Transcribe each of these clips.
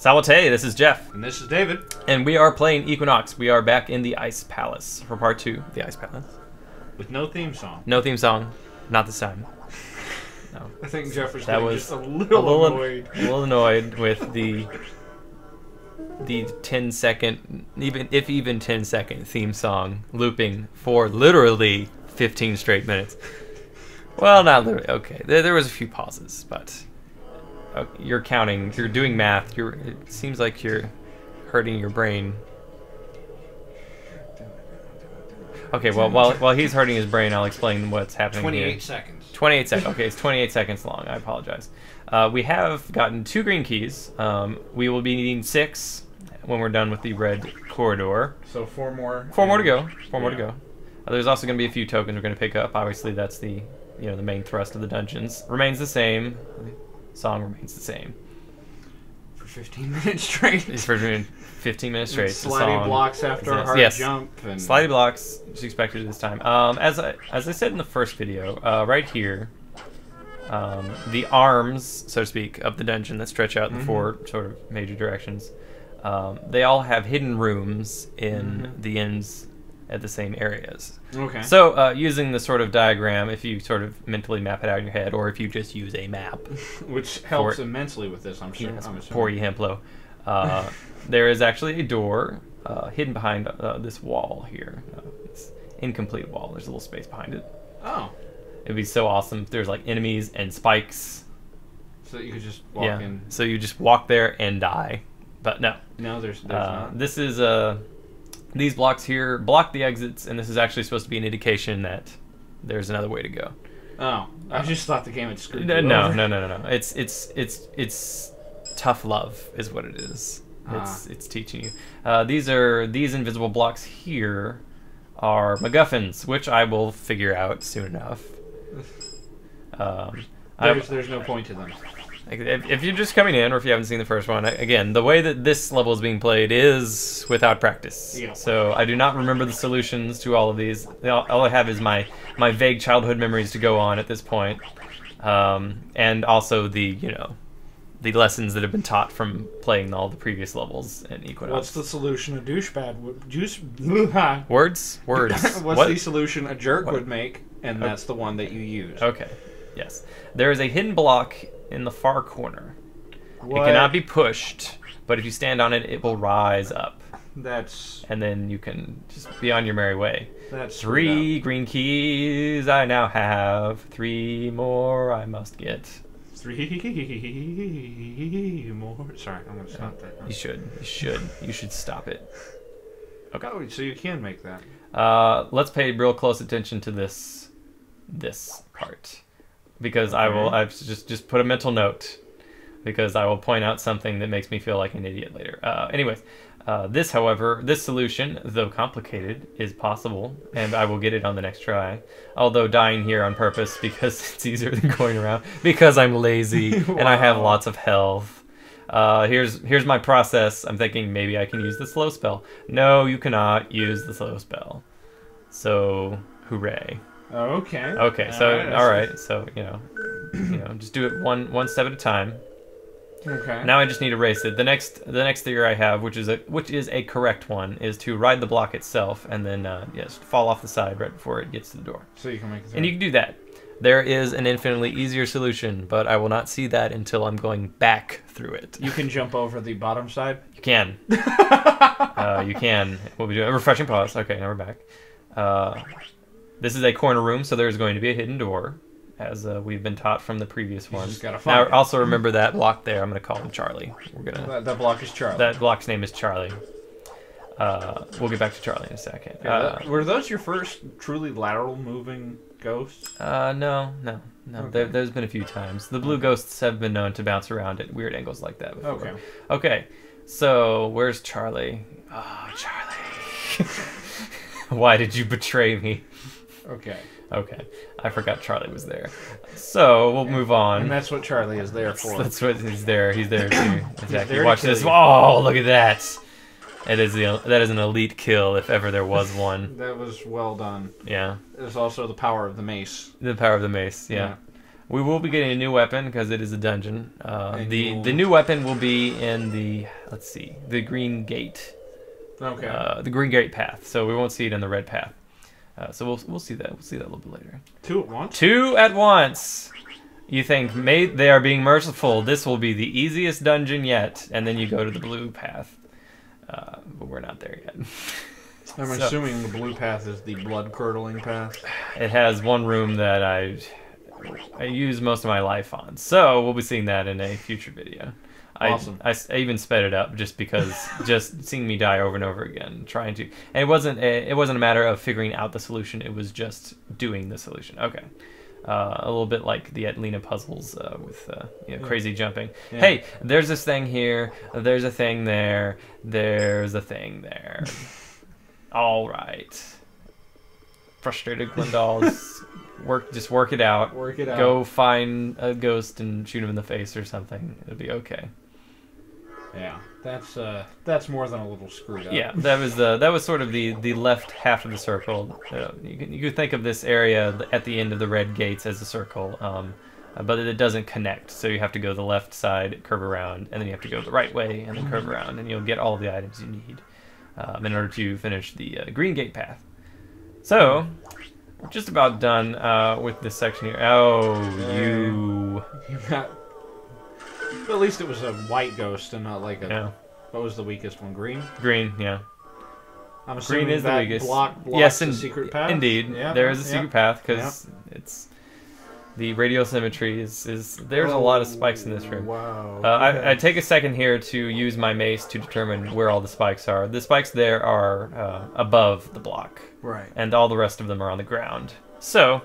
Salute, this is Jeff. And this is David. And we are playing Equinox. We are back in the Ice Palace for part 2, the Ice Palace. With no theme song. No theme song. Not this time. No. I think Jeff was just a a little annoyed. A little annoyed with the 10-second, even 10-second theme song looping for literally 15 straight minutes. Well, not literally. Okay, there was a few pauses, but you're counting. You're doing math. It seems like you're hurting your brain. Okay, well, while he's hurting his brain, I'll explain what's happening 28 here. seconds. 28 seconds. Okay, it's 28 seconds long. I apologize. We have gotten 2 green keys. We will be needing 6 when we're done with the red corridor. So 4 more. 4 more to go. 4 more to go. There's also going to be a few tokens we're going to pick up. Obviously, that's the main thrust of the dungeons. Remains the same. Song remains the same. For 15 minutes straight. It's for 15 minutes straight. Sliding blocks after a hard jump. And sliding blocks is expected this time. As I said in the first video, right here, the arms, so to speak, of the dungeon that stretch out in the 4 sort of major directions, they all have hidden rooms in the ends at the same areas. Okay. So using the sort of diagram, if you sort of mentally map it out in your head, or if you just use a map, which helps immensely with this, I'm sure. Yes, for you, Hemplo. There is actually a door hidden behind this wall here. It's incomplete wall. There's a little space behind it. Oh. It'd be so awesome if there's like enemies and spikes. So that you could just walk in. So you just walk there and die. But no. No, there's not. This is these blocks here block the exits, and this is actually supposed to be an indication that there's another way to go. Oh, I just thought the game had screwed you No. over. It's tough love is what it is. It's teaching you. These invisible blocks here are MacGuffins, which I will figure out soon enough. There's no point to them. If you're just coming in, or if you haven't seen the first one, again, the way that this level is being played is without practice. Yeah. So I do not remember the solutions to all of these. All I have is my vague childhood memories to go on at this point, and also the lessons that have been taught from playing all the previous levels in Equinox. What's the solution a douchebag would Words. What's the solution a jerk would make, and that's the one that you use. Okay. Yes. There is a hidden block in the far corner. What? It cannot be pushed, but if you stand on it, it will rise up. And then you can just be on your merry way. That's 3 green keys I now have. 3 more I must get. 3 more. Sorry, I'm gonna stop that. You should stop it. Okay. Oh, so you can make that. Let's pay real close attention to this part. Because I've just put a mental note, because I will point out something that makes me feel like an idiot later. Anyways, this solution, though complicated, is possible, and I will get it on the next try. Although dying here on purpose because it's easier than going around, because I'm lazy and I have lots of health. Here's my process. I'm thinking maybe I can use the slow spell. No, you cannot use the slow spell. So, hooray. Okay. Okay. So all right. So just do it one step at a time. Okay. Now I just need to race it. The next theory I have, which is a correct one, is to ride the block itself and then fall off the side right before it gets to the door. So you can make it through. And you can do that. There is an infinitely easier solution, but I will not see that until I'm going back through it. You can jump over the bottom side. You can. You can. We'll be doing a refreshing pause. Okay, now we're back. This is a corner room, so there's going to be a hidden door, as we've been taught from the previous one. Now, also remember that block there. I'm going to call him Charlie. That block is Charlie. That block's name is Charlie. We'll get back to Charlie in a second. Were those your first truly lateral moving ghosts? No. Okay. There's been a few times. The blue ghosts have been known to bounce around at weird angles like that before. Okay. So where's Charlie? Oh, Charlie. Why did you betray me? Okay. I forgot Charlie was there. So we'll move on. And that's what Charlie is there for. That's what he's there. He's there too. Exactly. There Watch this. Oh, look at that. That is an elite kill if ever there was one. That was well done. Yeah. There's also the power of the mace. The power of the mace. Yeah. We will be getting a new weapon because it is a dungeon. The you'll- new weapon will be in the, let's see, the green gate. Okay. The green gate path. So we won't see it in the red path. So we'll see that. We'll see that a little bit later. 2 at once? 2 at once. You think, mate, they are being merciful. This will be the easiest dungeon yet. And then you go to the blue path. But we're not there yet. I'm assuming the blue path is the blood-curdling path. It has one room that I use most of my life on. So we'll be seeing that in a future video. Awesome. I even sped it up just because just seeing me die over and over again, trying to. And it wasn't a matter of figuring out the solution. It was just doing the solution. Okay. A little bit like the Atlina puzzles with crazy jumping. Yeah. Hey, there's this thing here. There's a thing there. There's a thing there. All right. Frustrated Glendaal's just work it out. Work it out. Go find a ghost and shoot him in the face or something. It'll be okay. Yeah, that's more than a little screwed up. Yeah, that was sort of the left half of the circle. You could think of this area at the end of the red gates as a circle, but it doesn't connect. So you have to go the left side, curve around, and then you have to go the right way and then curve around, and you'll get all the items you need in order to finish the green gate path. So we're just about done with this section here. Oh, you got. At least it was a white ghost and not like a. Yeah. What was the weakest one? Green. Green, yeah. I'm assuming Green is that the weakest. blocks Yes, the secret path. Indeed, Yeah, there is a secret path because it's the radial symmetry is there's a lot of spikes in this room. Wow. I take a second here to use my mace to determine where all the spikes are. The spikes there are above the block, Right. and all the rest of them are on the ground. So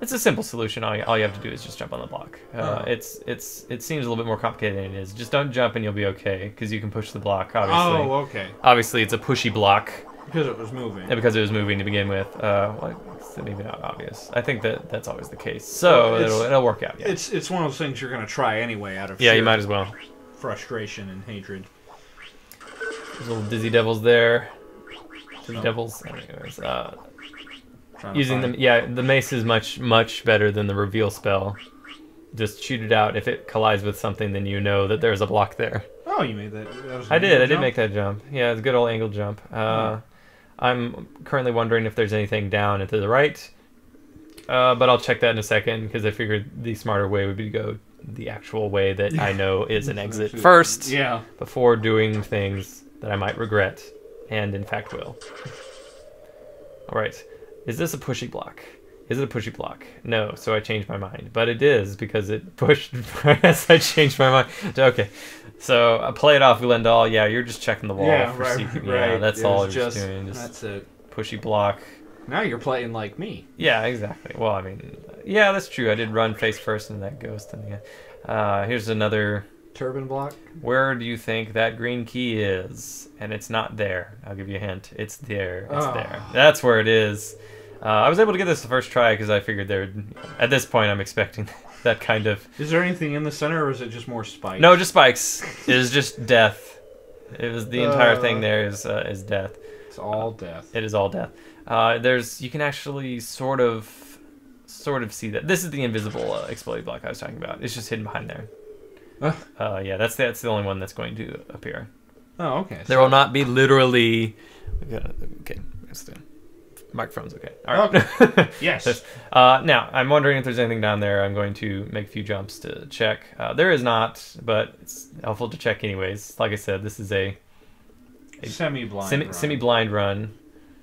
it's a simple solution. All you have to do is just jump on the block. It seems a little bit more complicated than it is. Just don't jump and you'll be okay because you can push the block. Obviously. Oh, okay. Obviously, it's a pushy block. Because it was moving. Yeah, because it was moving to begin with. Well, it's maybe not obvious. I think that's always the case. So it'll work out. Yeah. It's one of those things you're going to try anyway out of Yeah, sheer you might as well. frustration and hatred. There's little dizzy devils there. Dizzy devils. Anyways, using them. Yeah, the mace is much better than the reveal spell. Just shoot it out. If it collides with something, then you know that there's a block there. Oh, you made that. I did make that jump. Yeah, it's a good old angle jump. I'm currently wondering if there's anything down and to the right. But I'll check that in a second because I figured the smarter way would be to go the actual way that I know is an exit first. Yeah. Before doing things that I might regret, and in fact will. All right. Is this a pushy block? Is it a pushy block? No, so I changed my mind. But it is because it pushed as I changed my mind. Okay. So I play it off Glendaal. Yeah, you're just checking the wall. Yeah, for right, secret. right. Yeah, that's It all was you're just doing. Just that's it. pushy block. Now you're playing like me. Yeah, exactly. Well, I mean, yeah, that's true. I did run face first into that ghost in the end. Here's another. Turban block? Where do you think that green key is? And it's not there. I'll give you a hint. It's there. It's there. That's where it is. I was able to get this the first try because I figured at this point I'm expecting that kind of... Is there anything in the center or is it just more spikes? No, just spikes. It is just death. It was the entire thing there is death. It's all death. It is all death. You can actually sort of see that. This is the invisible exploding block I was talking about. It's just hidden behind there. Yeah, that's the only one that's going to appear. Oh, okay. There will not be literally... Okay, that's the microphone's okay. All right. Okay. Yes. Now, I'm wondering if there's anything down there. I'm going to make a few jumps to check. There is not, but it's helpful to check anyways. Like I said, this is a semi-blind run.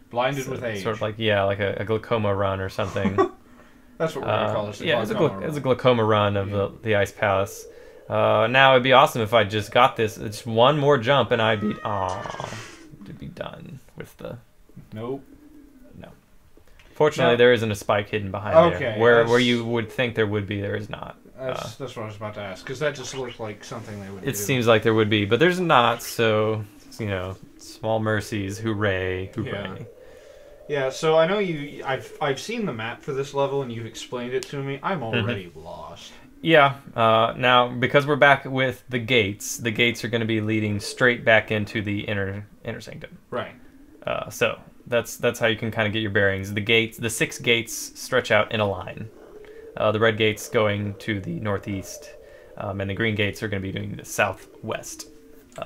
Blinded with age. Sort of like a glaucoma run or something. That's what we're going to call this. Yeah, it's a glaucoma run of the Ice Palace. Now, it'd be awesome if I just got this. It's one more jump and I'd be... to be done with the... Nope. No. Fortunately, there isn't a spike hidden behind there. Where you would think there would be, there is not. That's what I was about to ask, because that just looked like something they would do. It seems like there would be, but there's not, so, small mercies, hooray, hooray. Yeah, so I know I've seen the map for this level, and you've explained it to me. I'm already lost. Yeah, now, because we're back with the gates are going to be leading straight back into the inner sanctum. Right. So, that's how you can kind of get your bearings. The 6 gates stretch out in a line. The red gates going to the northeast, and the green gates are going to be doing the southwest.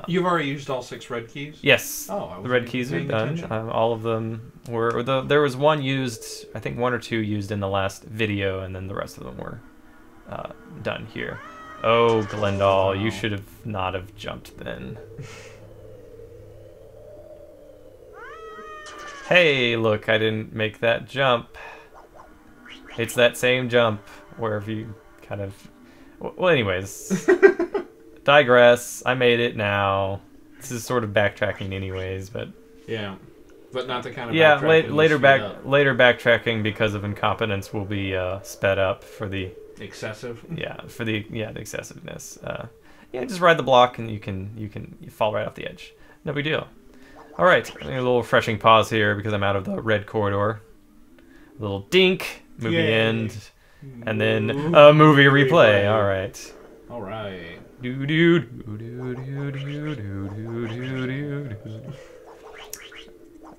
You've already used all 6 red keys? Yes. Oh, The red keys are done. All of them were... there was one used, I think 1 or 2 used in the last video, and then the rest of them were done here. Oh, Glendaal, you should have not have jumped then. Hey, look, I didn't make that jump. It's that same jump where if you kind of... Well, anyways. Digress. I made it now. This is sort of backtracking anyways, but... Yeah. But not the kind of yeah, backtracking later backtracking because of incompetence will be sped up for the... Excessive? Yeah, for the excessiveness. Yeah, just ride the block and you fall right off the edge. No big deal. Alright, a little refreshing pause here because I'm out of the red corridor. A little dink, movie end, and then a movie replay. Alright. Alright.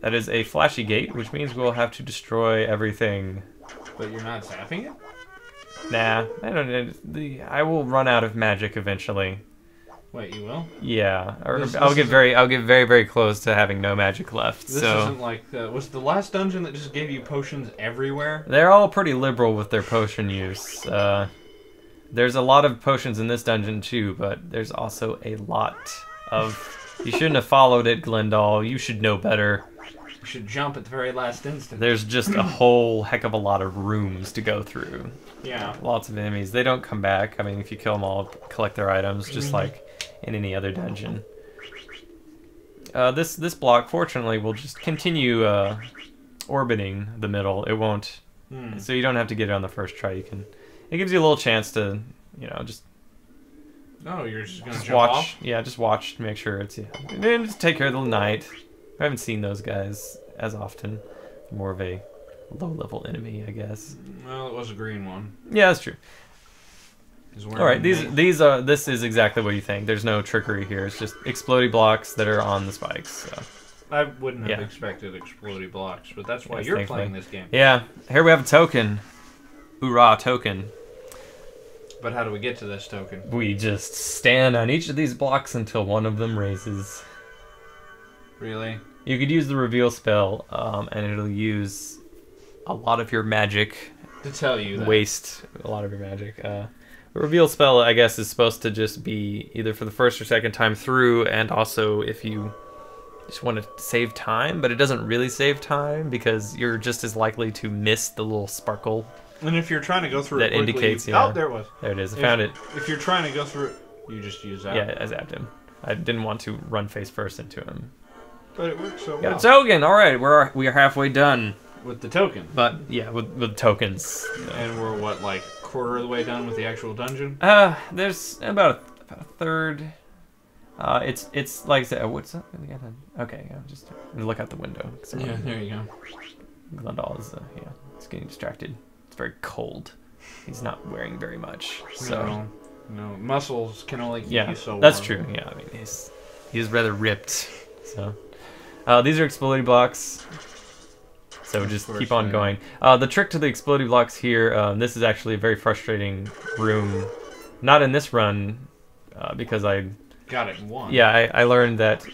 That is a flashy gate, which means we'll have to destroy everything. But you're not zapping it? Nah, I will run out of magic eventually. Wait, you will? Yeah, or I'll get very close to having no magic left. This isn't like was the last dungeon that just gave you potions everywhere? They're all pretty liberal with their potion use. There's a lot of potions in this dungeon too, but there's also a lot of... You shouldn't have followed it, Glendaal. You should know better. You should jump at the very last instant. There's just a whole heck of a lot of rooms to go through. Yeah. Lots of enemies. They don't come back. I mean, if you kill them all, collect their items, just like in any other dungeon. This block, fortunately, will just continue orbiting the middle. It won't... So you don't have to get it on the first try. You can... It gives you a little chance to, just... Oh, you're just gonna jump watch. off? Yeah, just watch to make sure it's... Yeah. And then just take care of the knight. I haven't seen those guys as often. More of a low-level enemy, I guess. Well, it was a green one. Yeah, that's true. All right, This this is exactly what you think. There's no trickery here. It's just explodey blocks that are on the spikes. So. I wouldn't have expected explodey blocks, but that's why you're playing this game. Yeah, here we have a token. Hoorah, token. But how do we get to this token? We just stand on each of these blocks until one of them raises. Really? You could use the reveal spell, and it'll use a lot of your magic. To tell you that. Waste a lot of your magic. The reveal spell, I guess, is supposed to just be either for the first or second time through, and also if you just want to save time, but it doesn't really save time because you're just as likely to miss the little sparkle. And if you're trying to go through that it quickly, indicates, oh, there it was. There it is. I found it. If you're trying to go through it, you just use that. Yeah, I zapped him. I didn't want to run face first into him. But it worked so well. Got a token. All right, we are halfway done with the token. But yeah, with tokens. And we're what, like quarter of the way done with the actual dungeon? There's about a third. It's like I said, what's up? Okay, I'm just gonna look out the window. Yeah, there you go. Glendaal is he's getting distracted. It's very cold. He's not wearing very much. So no, muscles can only keep you so warm. That's true. Yeah, I mean he's rather ripped. So these are exploding blocks. So just keep on going. The trick to the exploding blocks here, this is actually a very frustrating room. Not in this run, because I got it in one. Yeah, I learned that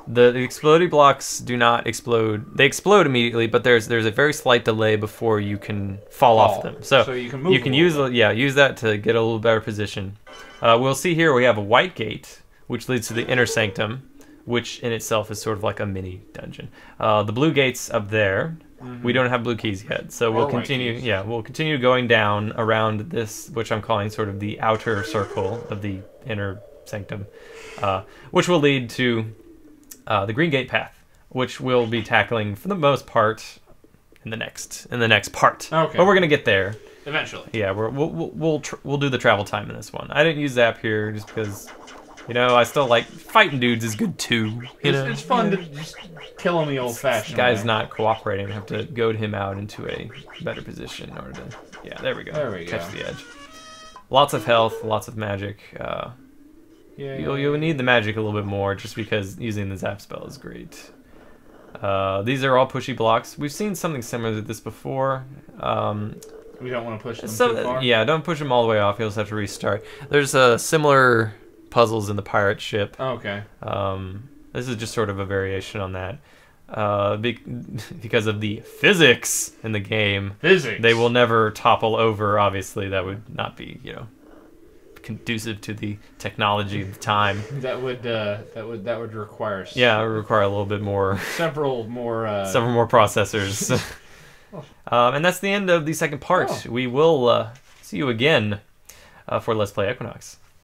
the exploding blocks do not explode. They explode immediately, but there's a very slight delay before you can fall off them. So you can move. You can use that to get a little better position. We'll see here we have a white gate, which leads to the inner sanctum, which in itself is sort of like a mini dungeon. The blue gate's up there. We don't have blue keys yet, so we'll continue. Yeah, we'll continue going down around this, which I'm calling sort of the outer circle of the inner sanctum, which will lead to the green gate path, which we'll be tackling for the most part in the next part. Okay. But we're gonna get there eventually. Yeah, we'll do the travel time in this one. I didn't use Zap here just because. I still like fighting dudes is good too. It's fun to just kill him the old-fashioned way. Guy's not cooperating. I have to goad him out into a better position in order to... Yeah, there we go. There we go. Catch the edge. Lots of health, lots of magic. You'll need the magic a little bit more just because using the Zap spell is great. These are all pushy blocks. We've seen something similar to this before. We don't want to push them too far? Yeah, don't push them all the way off. You'll just have to restart. There's similar puzzles in the pirate ship. Oh, okay. This is just sort of a variation on that. Because of the physics in the game. Physics. They will never topple over. Obviously, that would not be, you know, conducive to the technology of the time. That would require. Yeah, it would require a little bit more. Several more processors. And that's the end of the second part. Oh. We will see you again for Let's Play Equinox.